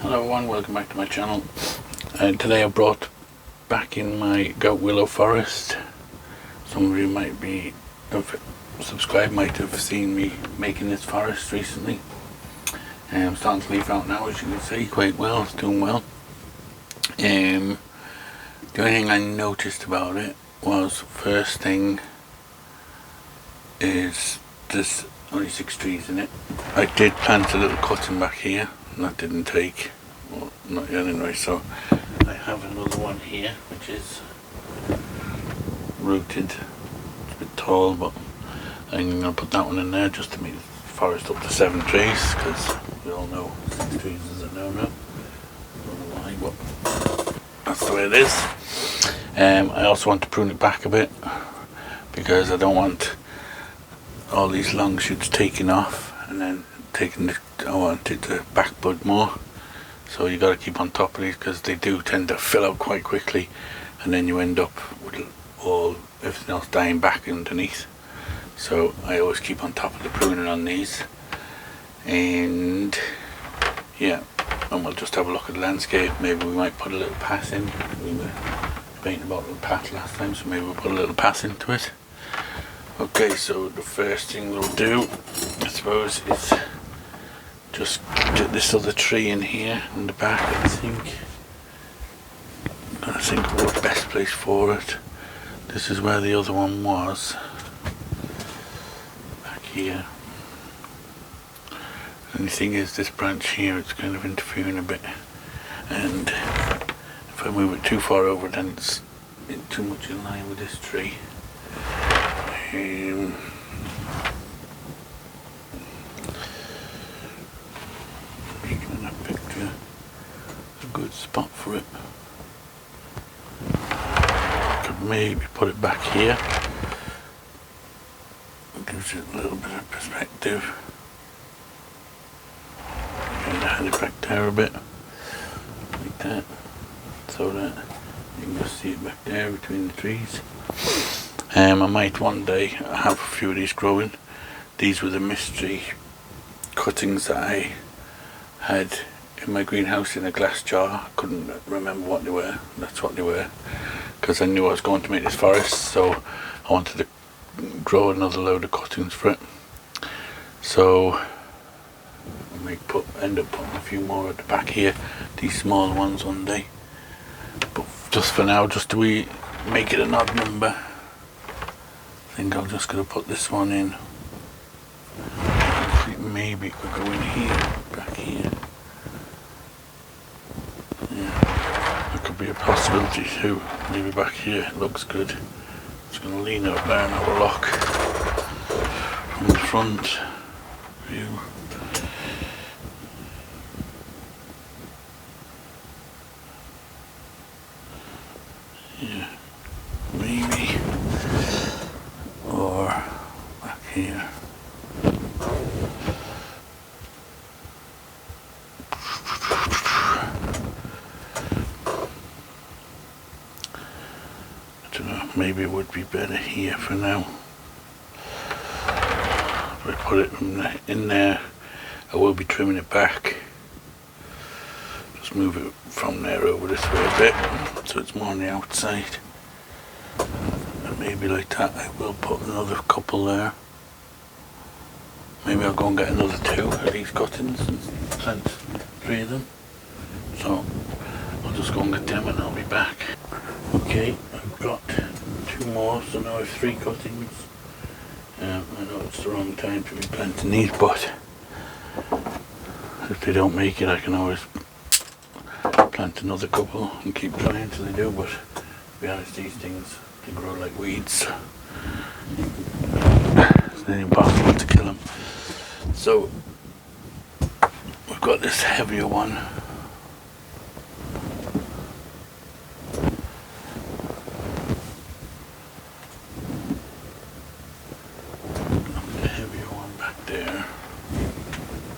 Hello everyone, welcome back to my channel. Today I brought back in my goat willow forest. Some of you subscribed might have seen me making this forest recently. I'm starting to leaf out now, as you can see, quite well. It's doing well. The only thing I noticed about it was, first thing is there's only 6 trees in it. I did plant a little cutting back here, and that didn't take, well, not yet anyway, so I have another one here which is rooted. It's a bit tall, but I'm going to put that one in there just to make the forest up to 7 trees, because we all know 6 trees is a no-no. Don't know why, but that's the way it is. I also want to prune it back a bit, because I don't want all these long shoots taking off and then I want it to back bud more. So you got to keep on top of these, because they do tend to fill out quite quickly, and then you end up with everything else dying back underneath. So I always keep on top of the pruning on these. And yeah, and we'll just have a look at the landscape. Maybe we might put a little path in. We were debating about a little path last time, so maybe we'll put a little path into it. Okay, so the first thing we'll do, I suppose, is just get this other tree in here in the back. I think we're the best place for it. This is where the other one was, back here. And the thing is, this branch here, it's kind of interfering a bit, and if I move it too far over, then it's too much in line with this tree. Making that picture a good spot for it. Could maybe put it back here. Gives it a little bit of perspective. And I had it back there a bit, like that, so that you can just see it back there between the trees. I might one day have a few of these growing. These were the mystery cuttings that I had in my greenhouse in a glass jar. I couldn't remember what they were. That's what they were, because I knew I was going to make this forest, so I wanted to grow another load of cuttings for it. So I may end up putting a few more at the back here, these small ones one day. But just for now, just do we make it an odd number. I think I'm just going to put this one in. Maybe it could go in here, back here. Yeah, that could be a possibility too. Maybe back here, it looks good. Just going to lean up there and have a look from the front view. Yeah, maybe. Or back here. I don't know, maybe it would be better here for now. If I put it in there, I will be trimming it back. Just move it from there over this way a bit, so it's more on the outside. And maybe like that. I will put another couple there. Maybe I'll go and get another 2 of these cuttings and plant 3 of them. So I'll just go and get them and I'll be back. Okay, I've got 2 more, so now I have 3 cuttings. I know it's the wrong time to be planting these, but if they don't make it, I can always plant another couple and keep trying until they do. But to be honest, these things, they grow like weeds. It's nearly impossible to kill them. So we've got this heavier one. The heavier one back there.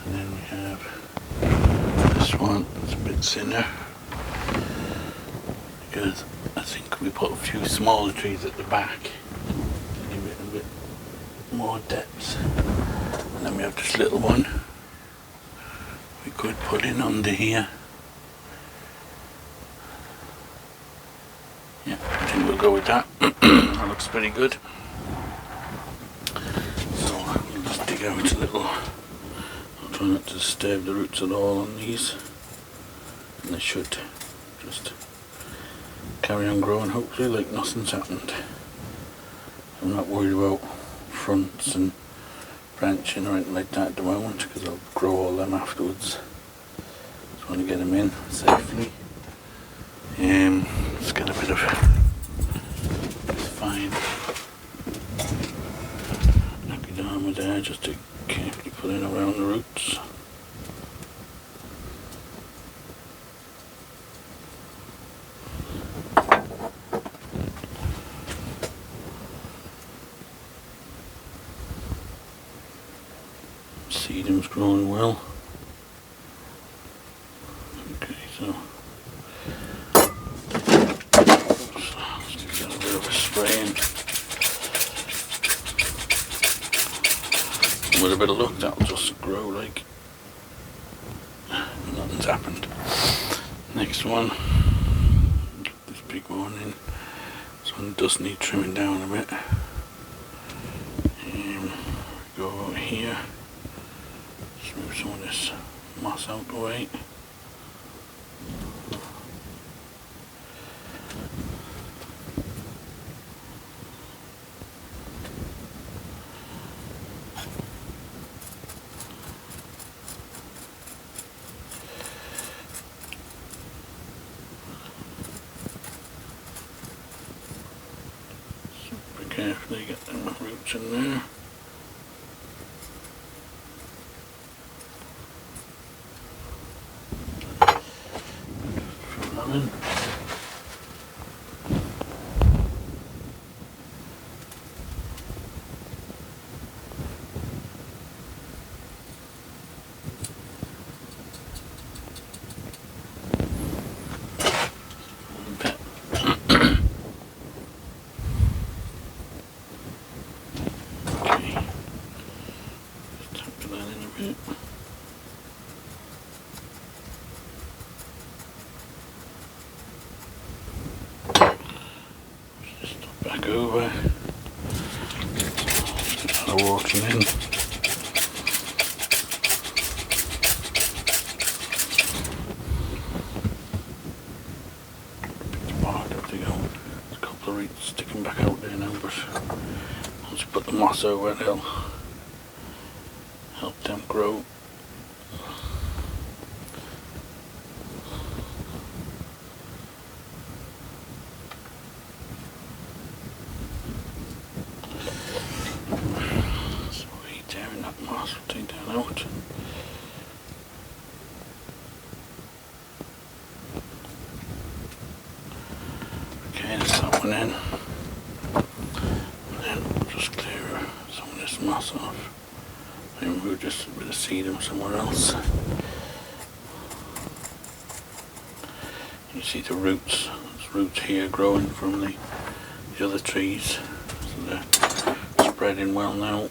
And then we have this one that's a bit thinner, because I think we put a few smaller trees at the back to give it a bit more depth. And then we have this little one we could put in under here. we'll go with that. That looks pretty good. So I'll just dig out a little. I'll try not to disturb the roots at all on these, and they should just carry on growing, hopefully, like nothing's happened. I'm not worried about fronts and branching or anything like that at the moment, because I'll grow all them afterwards. Just want to get them in safely. Let's get a bit of fine Nakidama there, just to carefully put in around the roots. Sedum's growing well. Okay, so let's give that a bit of a spray in. With a bit of luck, that'll just grow like nothing's happened. Next one, get this big one in. This one does need trimming down a bit. Go over here. Move some of this moss out the way. Super carefully get them roots in there. In. Okay. Just tap that in a bit. Over, start walking in. Bit bark up to go. There's a couple of roots sticking back out there now, but once you put the moss over, it'll help them grow. Moss will take that out. Okay, that's that one in. And then we'll just clear some of this moss off. And we'll just a bit of sedum somewhere else. You see the roots. There's roots here growing from the other trees. So they're spreading well now.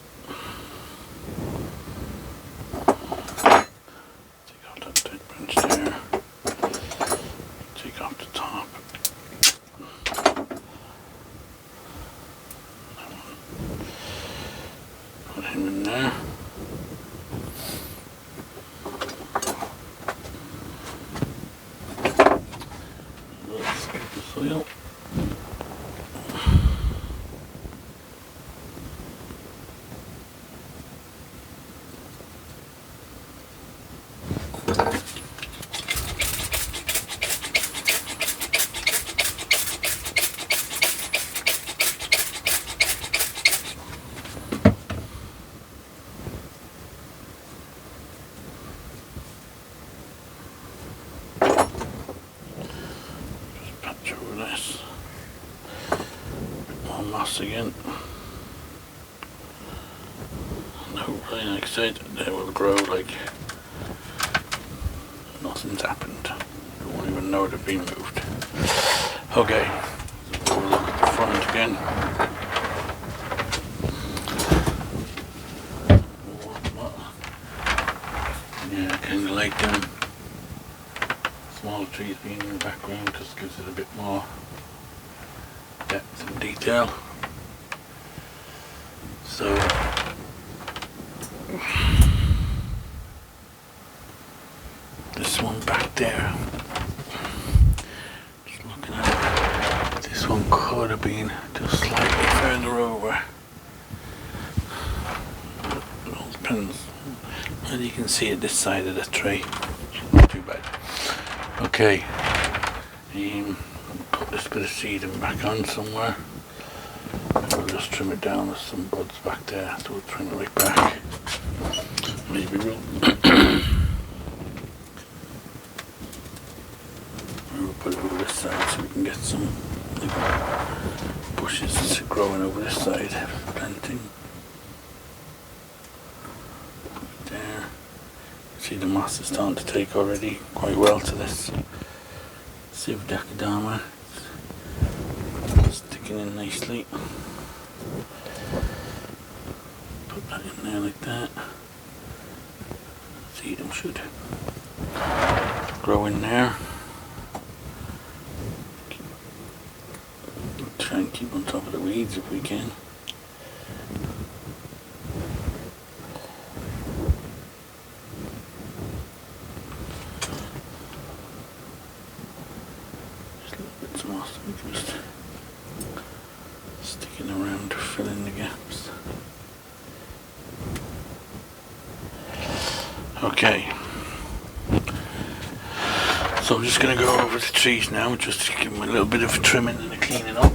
Put him in there. Let's get the soil. This bit more moss again, and hopefully, like I said, they will grow like nothing's happened. You won't even know they've been moved. Okay, so we'll look at the front again. Yeah, I kind of like them smaller trees being in the background, just gives it a bit more depth and detail. So this one back there, just looking at it, this one could have been just slightly further over. It all depends. And you can see it this side of the tree. Not too bad. Okay. Put this bit of seeding back on somewhere. We'll just trim it down. There's some buds back there, so we'll trim it right back. Maybe we'll put it over this side so we can get some bushes growing over this side. Planting. There. See the moss is starting to take already quite well to this Civ Decaderma. Sticking in nicely. Put that in there like that. See them should grow in there. Try and keep on top of the weeds if we can. Just sticking around to fill in the gaps. Okay, so I'm just going to go over the trees now, just to give them a little bit of a trimming and a cleaning up.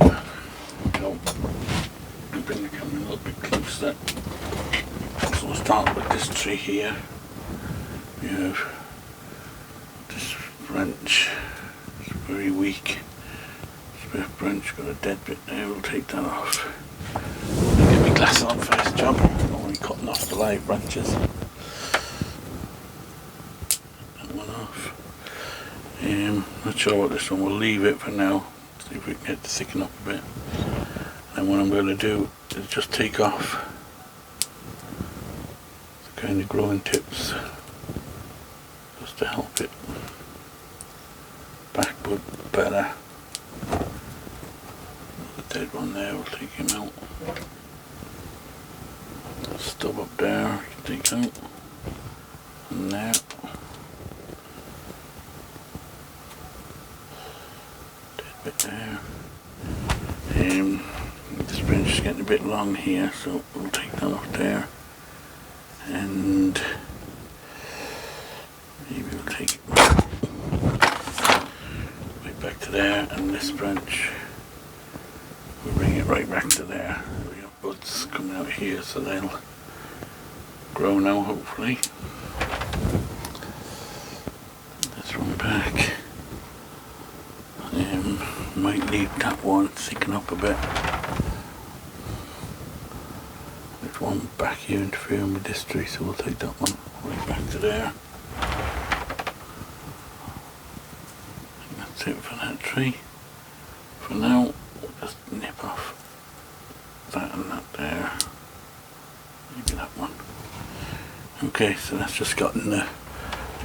So bring the camera a little bit closer. So we'll start with this tree here. We have this branch, it's very weak. Branch got a dead bit there, we'll take that off. I'll get my glasses on for this job. I'm only cutting off the live branches. That one off. Not sure what this one, we'll leave it for now. See if we can get it to thicken up a bit. And what I'm going to do is just take off the kind of growing tips just to help it backbud better. Dead one there, we'll take him out. Stub up there, you can take out. And there. Dead bit there. This branch is getting a bit long here, so we'll take that off there. And maybe we'll take it right back to there, and this branch we'll bring it right back to there. We have buds coming out here, so they'll grow now, hopefully. This one back. Might leave that one thicken up a bit. There's one back here interfering with this tree, so we'll take that one right back to there. And that's it for that tree. For now, we'll just nip off that and that there. Maybe that one. Okay, so that's just gotten the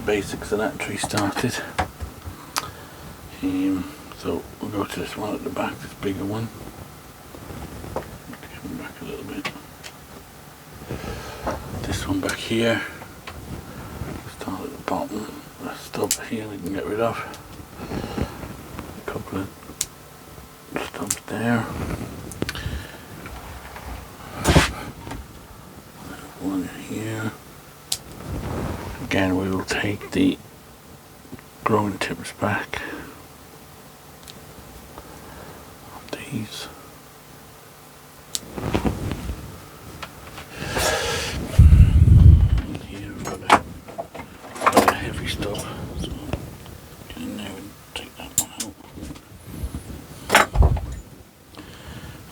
basics of that tree started. So we'll go to this one at the back, this bigger one. Come back a little bit. This one back here. Start at the bottom. The stub here we can get rid of. A couple of stubs there. One here. Again, we will take the growing tips back. These. And here we've got a heavy stub, so get in there and take that one out.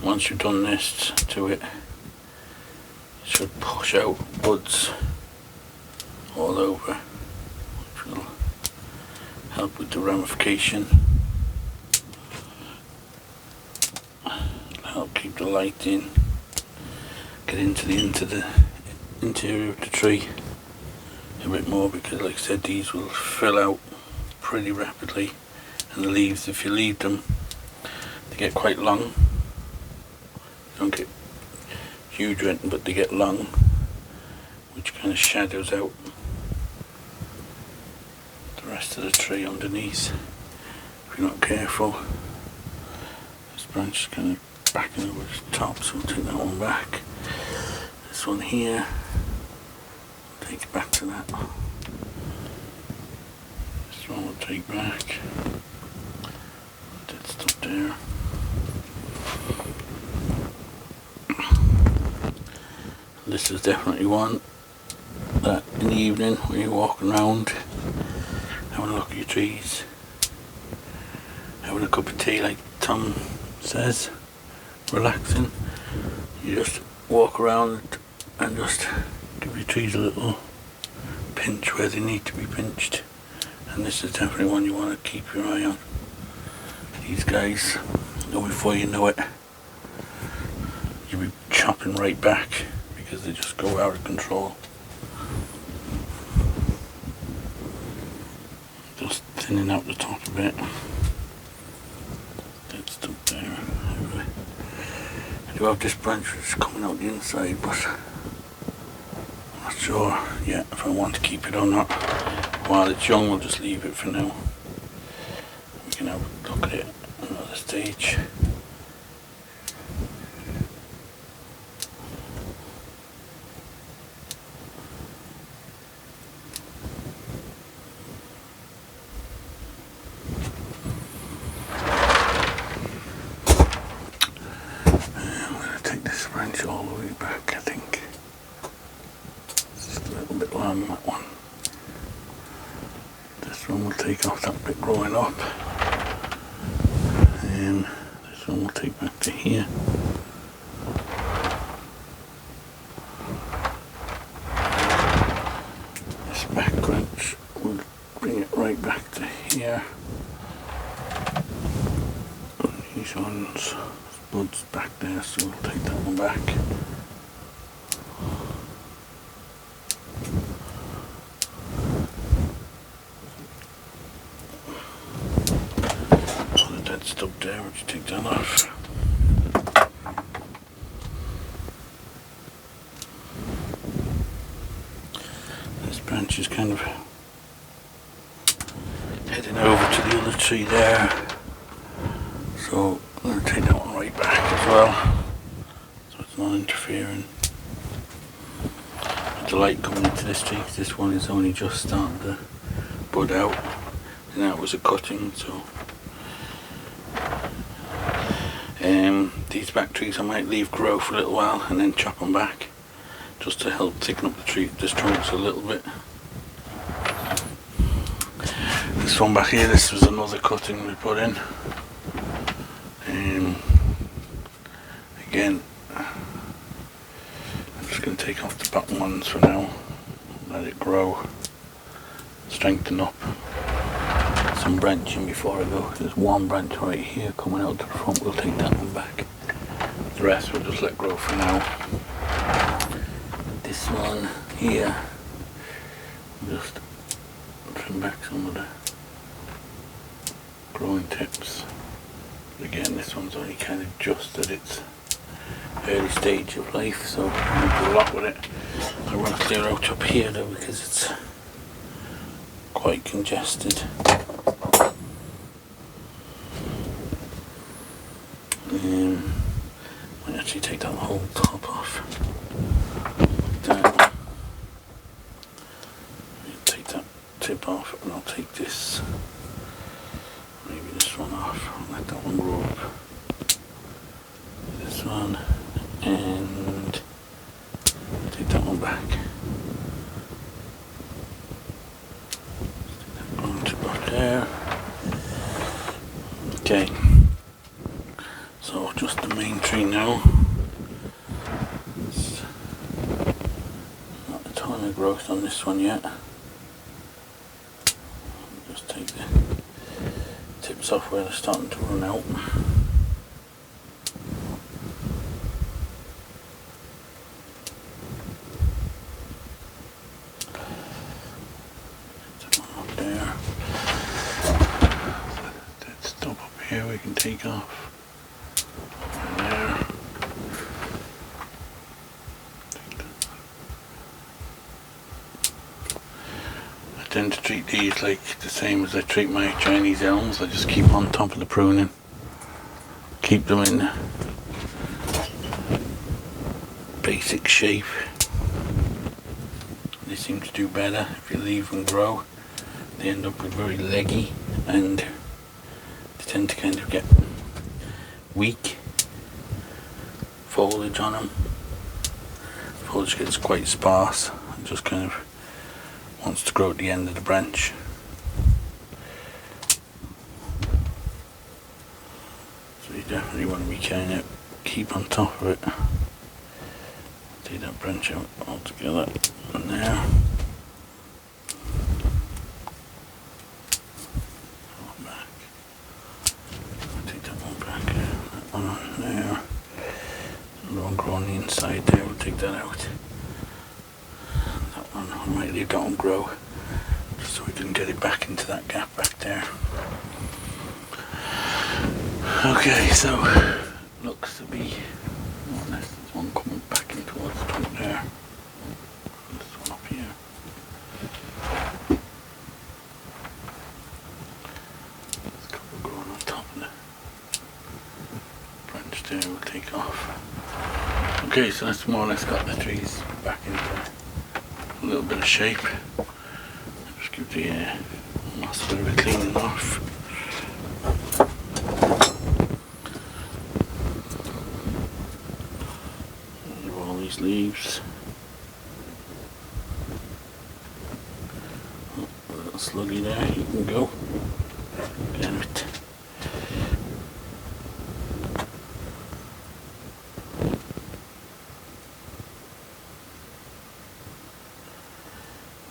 Once you've done this to it, it should push out buds all over, which will help with the ramification. Help keep the light in, get into the interior of the tree a bit more, because like I said, these will fill out pretty rapidly, and the leaves, if you leave them, they get quite long, Don't get huge renting, but they get long, which kind of shadows out the rest of the tree underneath if you're not careful. This branch is kind of backing over the top, so we'll take that one back. This one here, we'll take it back to that. This one we'll take back. Dead stuff there. This is definitely one that in the evening when you're walking around, having a look at your trees, having a cup of tea like Tom says, relaxing, you just walk around and just give your trees a little pinch where they need to be pinched. And this is definitely one you want to keep your eye on. These guys, before you know it, you'll be chopping right back because they just go out of control. Just thinning out the top a bit. Dead stuff there. Anyway, I do have this branch which is coming out the inside, but I'm not sure yet if I want to keep it or not. While it's young, we'll just leave it for now. We can have a look at it at another stage. All the way back, I think. It's just a little bit long, that one. This one will take off that bit growing up. And this one will take back to here. This back branch will bring it right back to here. And these ones, buds back there, so we'll take that one back. The dead stub there, would you take that off? This branch is kind of heading over to the other tree there, so I'm going to take that one right back as well, so it's not interfering with the light coming into this tree. This one is only just starting to bud out, and that was a cutting, so these back trees I might leave grow for a little while and then chop them back, just to help thicken up the trunks a little bit. This one back here, this was another cutting we put in. Again, I'm just going to take off the bottom ones for now, let it grow, strengthen up some branching before I go. There's one branch right here coming out to the front, we'll take that one back. The rest we'll just let grow for now. This one here, just trim back some of the growing tips. Again, this one's only kind of just at its early stage of life, so I won't do a lot with it. I want to clear out up here though because it's quite congested. Might actually take that whole top off. Like that. Take that tip off, and I'll take this. Maybe this one off, let that one grow up. This one, and take that one back. Stick that one tip off there. Okay, so just the main tree now. It's not a ton of growth on this one yet. Just take the tips off where they're starting to run out. Up there. That stub up here we can take off. There. tend to treat these like the same as I treat my Chinese elms. I just keep on top of the pruning, keep them in basic shape. They seem to do better if you leave them grow. They end up with very leggy and they tend to kind of get weak foliage on them. Foliage gets quite sparse and just kind of wants to grow at the end of the branch. So you definitely want to be kind of keep on top of it. Take that branch out altogether and there. Back. Take that one back. That one on there. The one grow on the inside there, we'll take that out. That one, I might leave that one grow just so we can get it back into that gap back there. Okay, so looks to be more or less there's one coming back in towards the top there. This one up here. There's a couple growing on top of the branch there, we'll take off. Okay, so that's more or less got the trees back into a little bit of shape. Just give the moss a bit of a cleaning off. Remove all these leaves. Oh, a little sluggy there, you can go. Get it.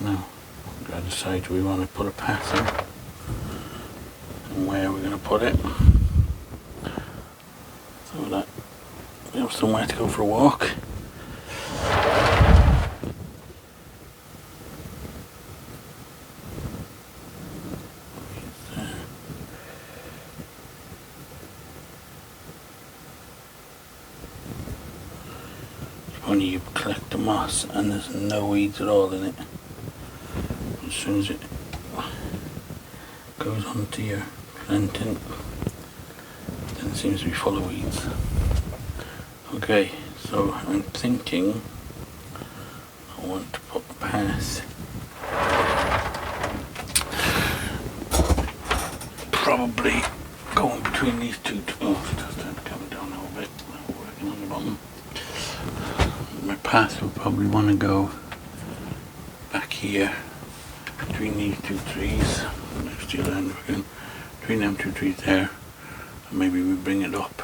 Now, we've got to decide do we want to put a path in and where we're going to put it so that we have somewhere to go for a walk. Only you collect the moss and there's no weeds at all in it. As soon as it goes onto your planting, then it seems to be full of weeds. Okay, so I'm thinking I want to put a path probably going between these two. Oh, just coming down a little bit. Working on the bottom. My path will probably want to go back here between these two trees next to the end again, between them two trees there, and maybe we bring it up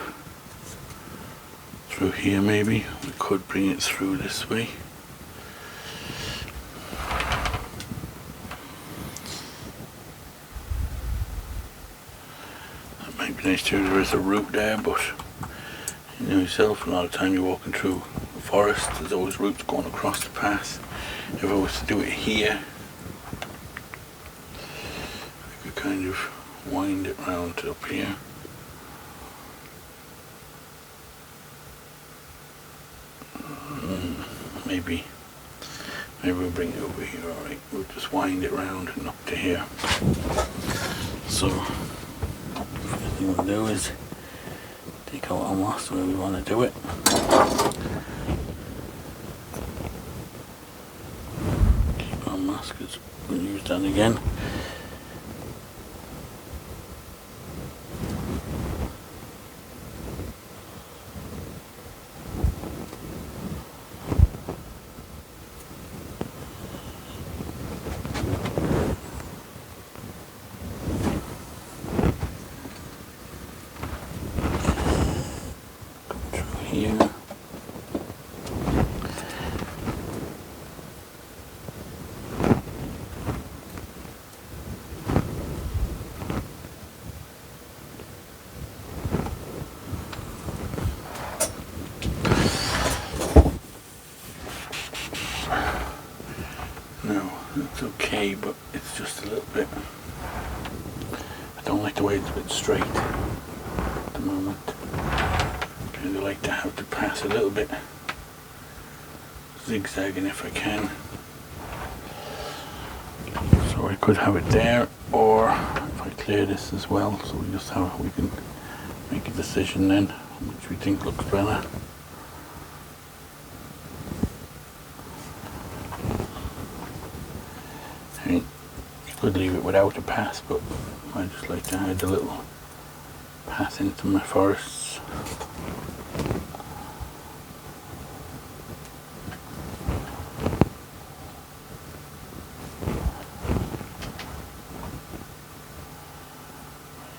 through here. Maybe we could bring it through this way. That might be nice too. There is a route there, but you know yourself, a lot of time you're walking through the forest, there's always roots going across the path. If I was to do it here, I could kind of wind it round to up here. Maybe we'll bring it over here, alright. We'll just wind it round and up to here. So, the first thing we'll do is take out our moss where we want to do it. Keep our moss because we'll use that again. Here. No, it's okay, but it's just a little bit. I don't like the way it's a bit straight at the moment. I like to have to pass a little bit zigzagging if I can. So I could have it there, or if I clear this as well, so we can make a decision then, which we think looks better. I mean, you could leave it without a path, but I just like to add a little path into my forests.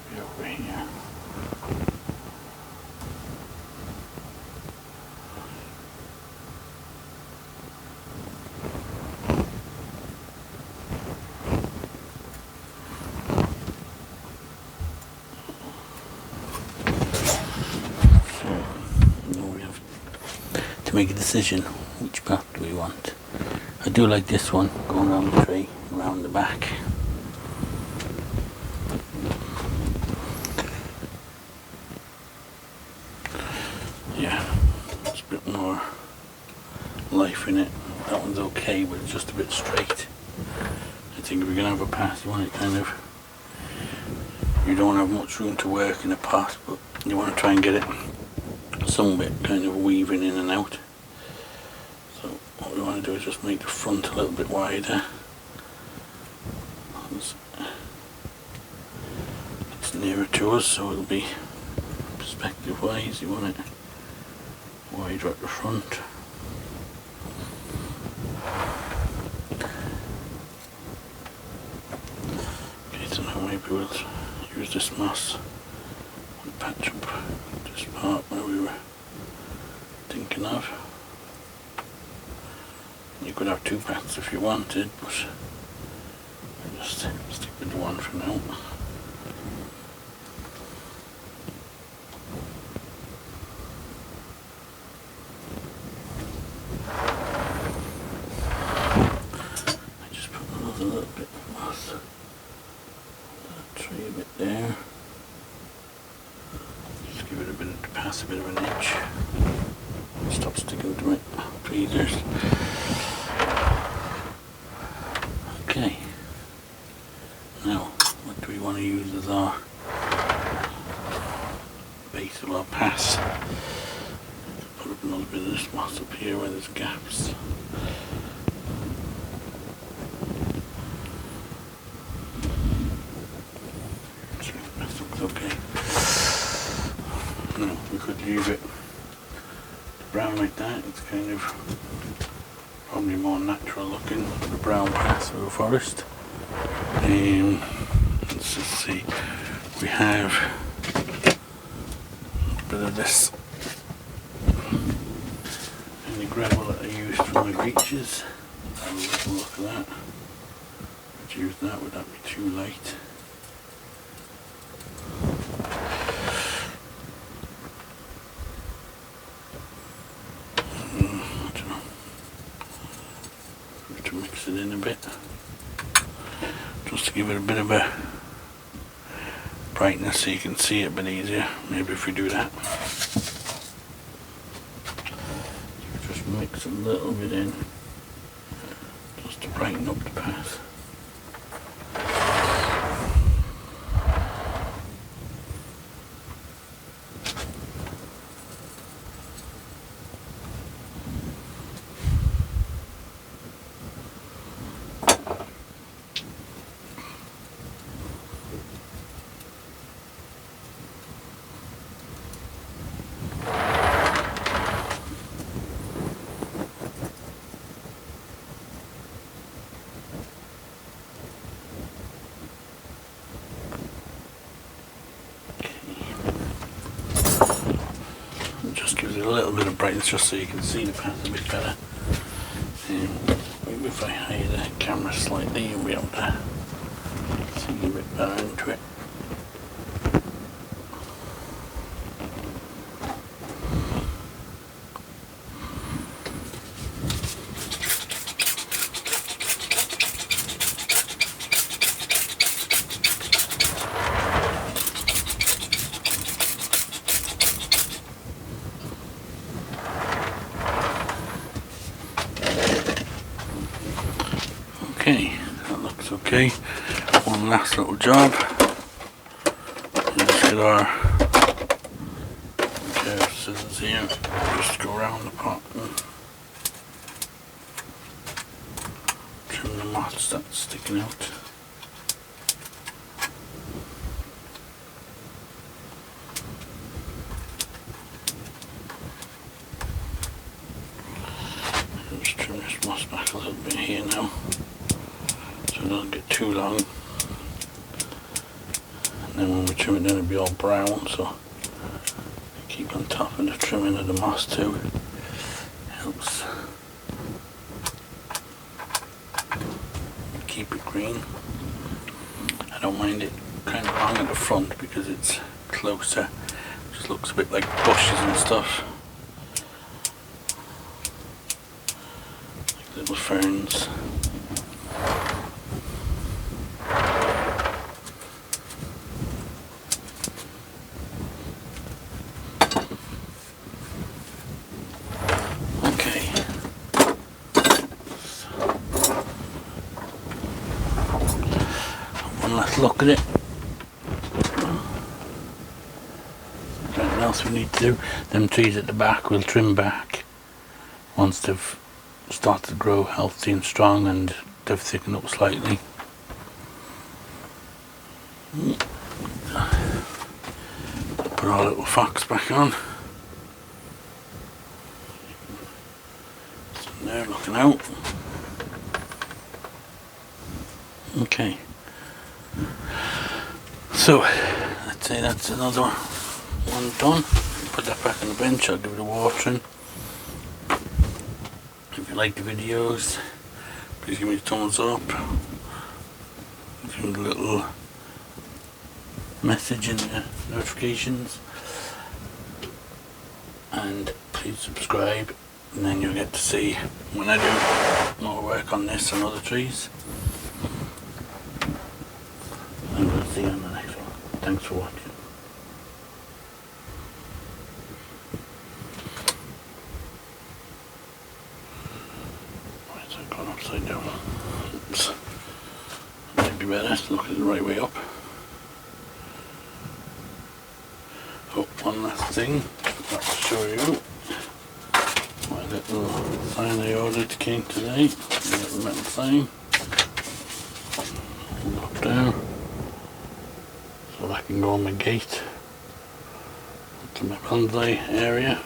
Maybe over here. To make a decision which path do we want. I do like this one going around the tree, around the back. Yeah, it's a bit more life in it. That one's okay, but it's just a bit straight. I think if you're going to have a path, you want it kind of, you don't have much room to work in a path, but you want to try and get it some bit kind of weaving in and out. So what we want to do is just make the front a little bit wider. It's nearer to us, so it'll be perspective wise. You want it wider at the front. Okay, so now maybe we'll use this moss and patch up this part where we were thinking of. You could have two paths if you wanted, but I'll just stick with the one for now. I just put another little bit of moss on that tree a bit there. Just give it a bit of, to pass a bit of an edge. Stop sticking to my tweezers. Okay. Now, what do we want to use as our base of our pass? Put up another bit of this moss up here where there's gaps. That looks okay. Now, we could leave it brown like that. It's kind of probably more natural looking for the brown path through a forest. Let's just see, we have a bit of this and the gravel that I used for my reaches. Have a little look at that. Would you use that? Would that be too light? I don't know. Have to mix it in a bit, just to give it a bit of a brightness so you can see it a bit easier. Maybe if we do that, just mix a little bit in, just to brighten up the path. Gives it a little bit of brightness just so you can see the path a bit better. Maybe if I hide the camera slightly, you'll be able to see a bit better into it. Okay, that looks okay. Okay, one last little job. Let's get our curved scissors here, just go around the pot and trim the moths that's sticking out. Just trim this moss back a little bit here now, so it doesn't get too long. And then when we trim it, then it'll be all brown. So keep on top of the trimming of the moss too. Helps keep it green. I don't mind it kind of long at the front because it's closer. It just looks a bit like bushes and stuff. Like little ferns. Let's look at it. Anything else we need to do? Them trees at the back we'll trim back once they've started to grow healthy and strong and they've thickened up slightly. Put our little fox back on. Sitting there looking out. Okay. So, let's say that's another one done. Put that back on the bench, I'll give it a watering. If you like the videos, please give me a thumbs up. Give me a little message in the notifications. And please subscribe, and then you'll get to see when I do more work on this and other trees. And we'll see you on the next one. Thanks for watching. Why is that gone upside down? Oops. Might be better to look at the right way up. Oh, one last thing. Forgot to show you. My little sign I ordered came today. A little metal sign. Up there. So I can go on my gate to my bonsai area.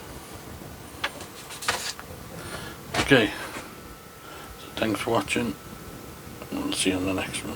Okay, so thanks for watching, and we'll see you on the next one.